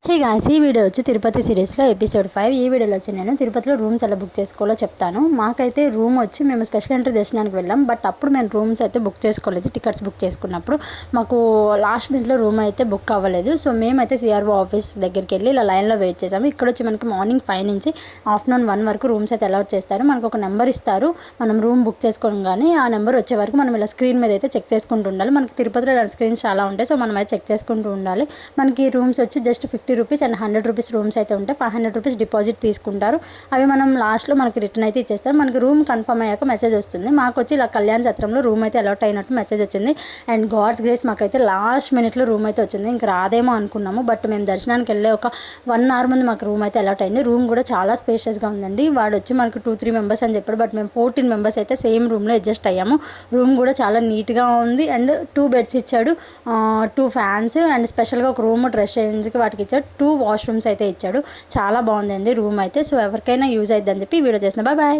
Hey guys, ఈ video వచ్చి తిరుపతి సిరీస్లో ఎపిసోడ్ 5. ఈ వీడియోలో వచ్చి నేను తిరుపతిలో రూమ్స్ ఎలా బుక్ చేసుకోవాలో చెప్తాను. మాకైతే రూమ్ వచ్చి మేము స్పెషల్ ఎంట్రీ దర్శనానికి వెళ్ళాం. బట్ అప్పుడు మేము రూమ్స్ అయితే బుక్ చేసుకోలేదు. టికెట్స్ బుక్ చేసుకున్నప్పుడు మాకు లాస్ట్ మినిట్లో రూమ్ అయితే బుక్ అవ్వలేదు. సో మేమైతే సిఆర్ఓ ఆఫీస్ దగ్గరికి వెళ్ళి ఇలా లైన్లో వెయిట్ చేసాము. ఇక్కడ వచ్చి మనకి మార్నింగ్ 5 నుంచి ఆఫ్టర్నూన్ 1 వరకు రూమ్స్ అయితే అలౌట్ చేస్తారు. మనకు ఒక నెంబర్ ఇస్తారు. మనం రూమ్ బుక్ చేసుకోగానే ఆ నెంబర్ వచ్చే వరకు మనం ఇలా స్క్రీన్ మీద అయితే చెక్ చేసుకుంటూ ఉండాలి. మనకి తిరుపతిలో ఇలాంటి స్క్రీన్స్ చాలా ఉంటాయి. సో మనం అయితే చెక్ చేసుకుంటూ ఉండాలి. మనకి రూమ్స్ వచ్చి just 50 rupees and 100 rupees rooms అయితే ఉంటాయి. 500 రూపీస్ డిపాజిట్ తీసుకుంటారు. అవి మనం లాస్ట్లో మనకి రిటర్న్ అయితే ఇచ్చేస్తారు. మనకి రూమ్ కన్ఫర్మ్ అయ్యాక మెసేజ్ వస్తుంది. మాకు వచ్చి ఇలా కళ్యాణ సత్రంలో రూమ్ అయితే అలాట్ అయినట్టు మెసేజ్ వచ్చింది. అండ్ గాడ్స్ గ్రేస్ మాకైతే లాస్ట్ మినిట్లో రూమ్ అయితే వచ్చింది. ఇంకా రాదేమో అనుకున్నాము. బట్ మేము దర్శనానికి వెళ్ళే ఒక 1 అవర్ ముందు మాకు రూమ్ అయితే అలాట్ అయింది. రూమ్ కూడా చాలా స్పేషియస్గా ఉందండి. వాడు వచ్చి మనకు 2-3 మెంబర్స్ అని చెప్పాడు. బట్ మేము 14 మెంబర్స్ అయితే సేమ్ రూమ్లో అడ్జస్ట్ అయ్యాము. రూమ్ కూడా చాలా నీట్గా ఉంది. అండ్ 2 బెడ్స్ ఇచ్చాడు, 2 ఫ్యాన్స్ అండ్ స్పెషల్గా ఒక రూమ్ డ్రెస్ చేంజ్కి వాటికి ఇచ్చాడు. 2 వాష్రూమ్స్ అయితే ఇచ్చాడు. చాలా బాగుందండి రూమ్ అయితే. సో ఎవరికైనా యూజ్ అయిద్దని చెప్పి వీడియో చేసిన. బాయ్.